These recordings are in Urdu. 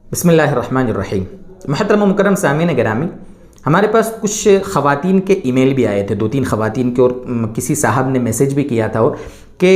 بسم اللہ الرحمن الرحیم۔ محترم و مکرم سامعین گرامی، ہمارے پاس کچھ خواتین کے ای میل بھی آئے تھے، 2-3 خواتین کے، اور کسی صاحب نے میسیج بھی کیا تھا اور کہ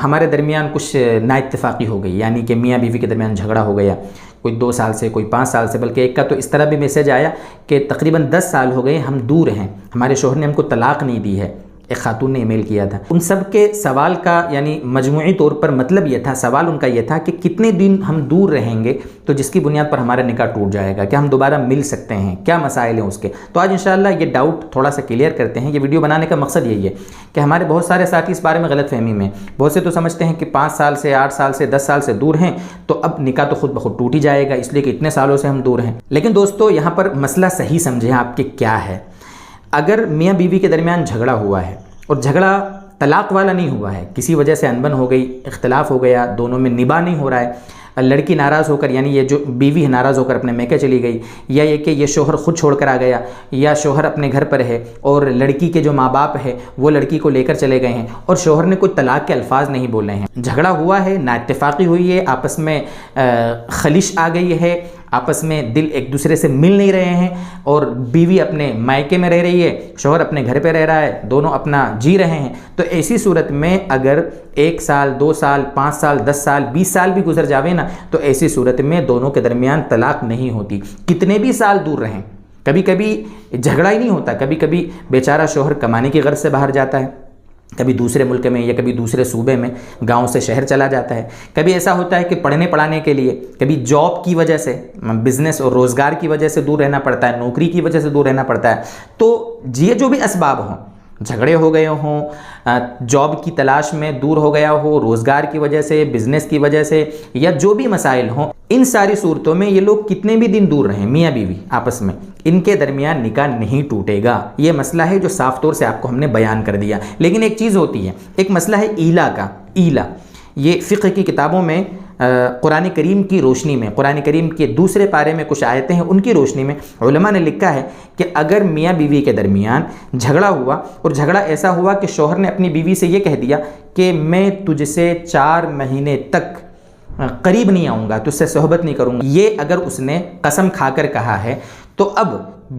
ہمارے درمیان کچھ نا اتفاقی ہو گئی، یعنی کہ میاں بیوی کے درمیان جھگڑا ہو گیا، کوئی 2 سال سے، کوئی 5 سال سے، بلکہ ایک کا تو اس طرح بھی میسیج آیا کہ تقریباً 10 سال ہو گئے ہم دور ہیں، ہمارے شوہر نے ہم کو طلاق نہیں دی ہے۔ ایک خاتون نے ای میل کیا تھا۔ ان سب کے سوال کا یعنی مجموعی طور پر مطلب یہ تھا، سوال ان کا یہ تھا کہ کتنے دن ہم دور رہیں گے تو جس کی بنیاد پر ہمارا نکاح ٹوٹ جائے گا، کیا ہم دوبارہ مل سکتے ہیں، کیا مسائل ہیں اس کے۔ تو آج انشاءاللہ یہ ڈاؤٹ تھوڑا سا کلیئر کرتے ہیں۔ یہ ویڈیو بنانے کا مقصد یہی ہے کہ ہمارے بہت سارے ساتھی اس بارے میں غلط فہمی میں، بہت سے تو سمجھتے ہیں کہ 5 سال سے، 8 سال سے، 10 سال سے دور ہیں تو اب نکاح تو خود بخود ٹوٹ ہی جائے گا، اس لیے کہ اتنے سالوں سے ہم دور ہیں۔ لیکن دوستو یہاں پر مسئلہ صحیح سمجھیں آپ کہ کیا ہے۔ اگر میاں بیوی کے درمیان جھگڑا ہوا ہے اور جھگڑا طلاق والا نہیں ہوا ہے، کسی وجہ سے انبن ہو گئی، اختلاف ہو گیا، دونوں میں نباہ نہیں ہو رہا ہے، لڑکی ناراض ہو کر، یعنی یہ جو بیوی ہے ناراض ہو کر اپنے میکے چلی گئی، یا یہ کہ یہ شوہر خود چھوڑ کر آ گیا، یا شوہر اپنے گھر پر ہے اور لڑکی کے جو ماں باپ ہے وہ لڑکی کو لے کر چلے گئے ہیں اور شوہر نے کوئی طلاق کے الفاظ نہیں بولے ہیں، جھگڑا ہوا ہے، نا اتفاقی ہوئی ہے، آپس میں خلش آ گئی ہے، آپس میں دل ایک دوسرے سے مل نہیں رہے ہیں، اور بیوی اپنے مائکے میں رہ رہی ہے، شوہر اپنے گھر پہ رہ رہا ہے، دونوں اپنا جی رہے ہیں، تو ایسی صورت میں اگر 1 سال، 2 سال، 5 سال، 10 سال، 20 سال بھی گزر جاوے نا تو ایسی صورت میں دونوں کے درمیان طلاق نہیں ہوتی، کتنے بھی سال دور رہیں۔ کبھی کبھی جھگڑا ہی نہیں ہوتا، کبھی کبھی بیچارہ شوہر کمانے کی غرض سے باہر جاتا ہے، کبھی دوسرے ملک میں یا کبھی دوسرے صوبے میں، گاؤں سے شہر چلا جاتا ہے، کبھی ایسا ہوتا ہے کہ پڑھنے پڑھانے کے لیے، کبھی جاب کی وجہ سے، بزنس اور روزگار کی وجہ سے دور رہنا پڑتا ہے، نوکری کی وجہ سے دور رہنا پڑتا ہے۔ تو یہ جو بھی اسباب ہوں، جھگڑے ہو گئے ہوں، جاب کی تلاش میں دور ہو گیا ہو، روزگار کی وجہ سے، بزنس کی وجہ سے، یا جو بھی مسائل ہوں، ان ساری صورتوں میں یہ لوگ کتنے بھی دن دور رہیں، میاں بیوی آپس میں، ان کے درمیان نکاح نہیں ٹوٹے گا۔ یہ مسئلہ ہے جو صاف طور سے آپ کو ہم نے بیان کر دیا۔ لیکن ایک چیز ہوتی ہے، ایک مسئلہ ہے ایلا کا۔ ایلا یہ فقہ کی کتابوں میں قرآن کریم کی روشنی میں، قرآن کریم کے دوسرے پارے میں کچھ آیتیں ہیں، ان کی روشنی میں علماء نے لکھا ہے کہ اگر میاں بیوی کے درمیان جھگڑا ہوا اور جھگڑا ایسا ہوا کہ شوہر نے اپنی بیوی سے یہ کہہ دیا کہ میں تجھ سے 4 مہینے تک قریب نہیں آؤں گا، تجھ سے صحبت نہیں کروں گا، یہ اگر اس نے قسم کھا کر کہا ہے تو اب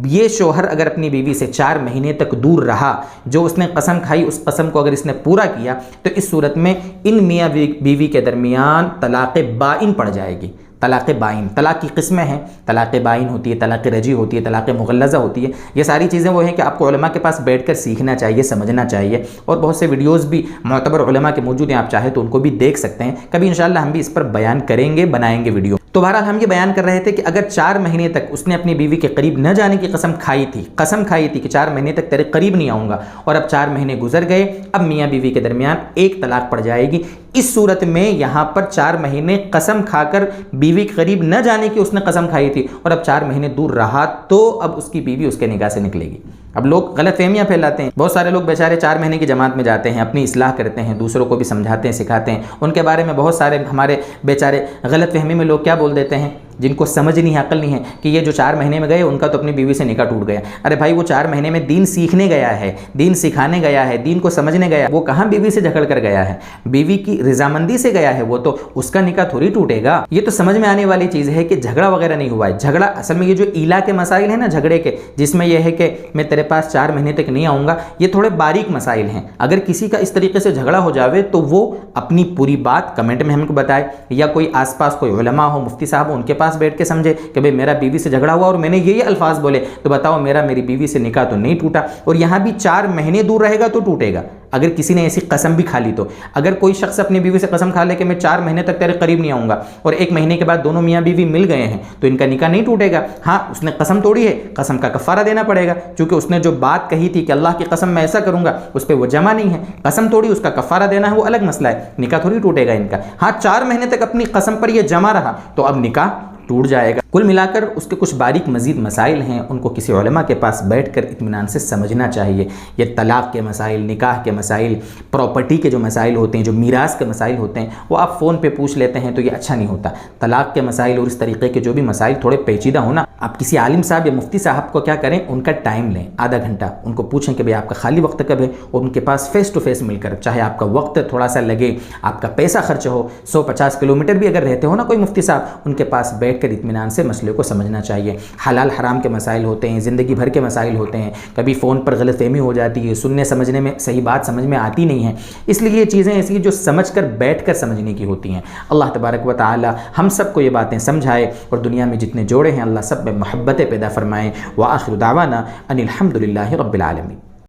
یہ شوہر اگر اپنی بیوی سے 4 مہینے تک دور رہا، جو اس نے قسم کھائی اس قسم کو اگر اس نے پورا کیا، تو اس صورت میں ان میاں بیوی کے درمیان طلاق بائن پڑ جائے گی۔ طلاق بائن، طلاق کی قسمیں ہیں، طلاق بائن ہوتی ہے، طلاق رجعی ہوتی ہے، طلاق مغلظہ ہوتی ہے۔ یہ ساری چیزیں وہ ہیں کہ آپ کو علماء کے پاس بیٹھ کر سیکھنا چاہیے، سمجھنا چاہیے، اور بہت سے ویڈیوز بھی معتبر علماء کے موجود ہیں، آپ چاہیں تو ان کو بھی دیکھ سکتے ہیں۔ کبھی انشاءاللہ ہم بھی اس پر بیان کریں گے، بنائیں گے ویڈیو۔ تو بہرحال ہم یہ بیان کر رہے تھے کہ اگر 4 مہینے تک اس نے اپنی بیوی کے قریب نہ جانے کی قسم کھائی تھی کہ 4 مہینے تک تیرے قریب نہیں آؤں گا، اور اب 4 مہینے گزر گئے، اب میاں بیوی کے درمیان ایک طلاق پڑ جائے گی۔ اس صورت میں یہاں پر 4 مہینے قسم کھا کر بیوی کے قریب نہ جانے کی اس نے قسم کھائی تھی اور اب 4 مہینے دور رہا، تو اب اس کی بیوی اس کے نکاح سے نکلے گی۔ اب لوگ غلط فہمیاں پھیلاتے ہیں، بہت سارے لوگ بیچارے 4 مہینے کی جماعت میں جاتے ہیں، اپنی اصلاح کرتے ہیں، دوسروں کو بھی سمجھاتے ہیں، سکھاتے ہیں، ان کے بارے میں بہت سارے ہمارے بیچارے غلط فہمی میں لوگ کیا بول دیتے ہیں، جن کو سمجھ نہیں ہے، عقل نہیں ہے، کہ یہ جو 4 مہینے میں گئے ان کا تو اپنی بیوی سے نکاح ٹوٹ گیا۔ ارے بھائی، وہ 4 مہینے میں دین سیکھنے گیا ہے، دین سکھانے گیا ہے، دین کو سمجھنے گیا ہے، وہ کہاں بیوی سے جھگڑ کر گیا ہے، بیوی کی رضامندی سے گیا ہے، وہ تو اس کا نکاح تھوڑی ٹوٹے گا۔ یہ تو سمجھ میں آنے والی چیز ہے کہ جھگڑا وغیرہ نہیں ہوا ہے۔ جھگڑا اصل میں یہ جو ایلا کے مسائل ہیں نا جھگڑے کے، جس میں یہ ہے کہ میں تیرے پاس 4 مہینے تک نہیں آؤں گا، یہ تھوڑے باریک مسائل ہیں۔ اگر کسی کا اس طریقے سے جھگڑا ہو جاوے تو وہ اپنی پوری بات کمنٹ میں ہم کو بتائے، یا کوئی آس پاس کوئی علماء ہو، مفتی صاحب ہو، ان کے پاس بیٹھ کے سمجھے کہ بھئی میرا بیوی سے جھگڑا ہوا اور میں نے یہ الفاظ بولے، تو بتاؤ میری بیوی سے نکاح تو نہیں ٹوٹا، اور یہاں بھی 4 مہینے دور رہے گا تو ٹوٹے گا اگر کسی نے ایسی قسم بھی کھا لی تو۔ اگر کوئی شخص اپنی بیوی سے قسم کھا لے کہ میں 4 مہینے تک تیرے قریب نہیں آؤں گا، اور 1 مہینے کے بعد دونوں میاں بیوی مل گئے ہیں، تو ان کا نکاح نہیں ٹوٹے گا۔ ہاں، اس نے قسم توڑی ہے، قسم کا کفارہ دینا پڑے گا، چونکہ اس نے جو بات کہی تھی کہ اللہ کی قسم میں ایسا کروں گا، اس پہ وہ جمع نہیں ہے، قسم توڑی، اس کا کفارہ دینا ہے، وہ الگ مسئلہ ہے، نکاح تھوڑی ٹوٹے گا ان کا۔ ہاں، 4 مہینے تک اپنی قسم پر یہ جمع رہا تو اب نکاح ٹوٹ جائے گا۔ کل ملا کر اس کے کچھ باریک مزید مسائل ہیں، ان کو کسی علماء کے پاس بیٹھ کر اطمینان سے سمجھنا چاہیے۔ یہ طلاق کے مسائل، نکاح کے مسائل، پراپرٹی کے جو مسائل ہوتے ہیں، جو میراث کے مسائل ہوتے ہیں، وہ آپ فون پہ پوچھ لیتے ہیں تو یہ اچھا نہیں ہوتا۔ طلاق کے مسائل اور اس طریقے کے جو بھی مسائل تھوڑے پیچیدہ ہونا، آپ کسی عالم صاحب یا مفتی صاحب کو کیا کریں، ان کا ٹائم لیں، آدھا گھنٹہ، ان کو پوچھیں کہ بھئی آپ کا خالی وقت کب ہے، اور ان کے پاس فیس ٹو فیس مل کر، چاہے آپ کا وقت تھوڑا سا لگے، آپ کا پیسہ خرچ ہو، 150 کلومیٹر بھی اگر رہتے ہو نا کوئی مفتی صاحب، ان کے پاس بیٹھ بیٹھ کر اطمینان سے مسئلے کو سمجھنا چاہیے۔ حلال حرام کے مسائل ہوتے ہیں، زندگی بھر کے مسائل ہوتے ہیں، کبھی فون پر غلط فہمی ہو جاتی ہے، سننے سمجھنے میں صحیح بات سمجھ میں آتی نہیں ہے، اس لیے یہ چیزیں ایسی ہیں جو سمجھ کر بیٹھ کر سمجھنے کی ہوتی ہیں۔ اللہ تبارک و تعالی ہم سب کو یہ باتیں سمجھائے اور دنیا میں جتنے جوڑے ہیں اللہ سب میں محبتیں پیدا فرمائے۔ وآخر دعوانا ان الحمد للہ رب العالمین۔